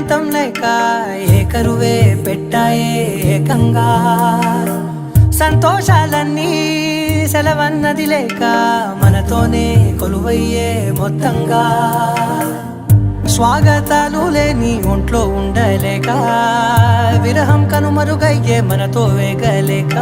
ఏకాంతం లేక ఏకరువే పెట్టాయే ఏకంగా సంతోషాలన్నీ సెలవన్నది లేక మనతోనే కొలువయ్యే మొత్తంగా స్వాగతాలు లేని ఒంట్లో ఉండలేక విరహం కనుమరుగయ్యే మనతో వేగలేక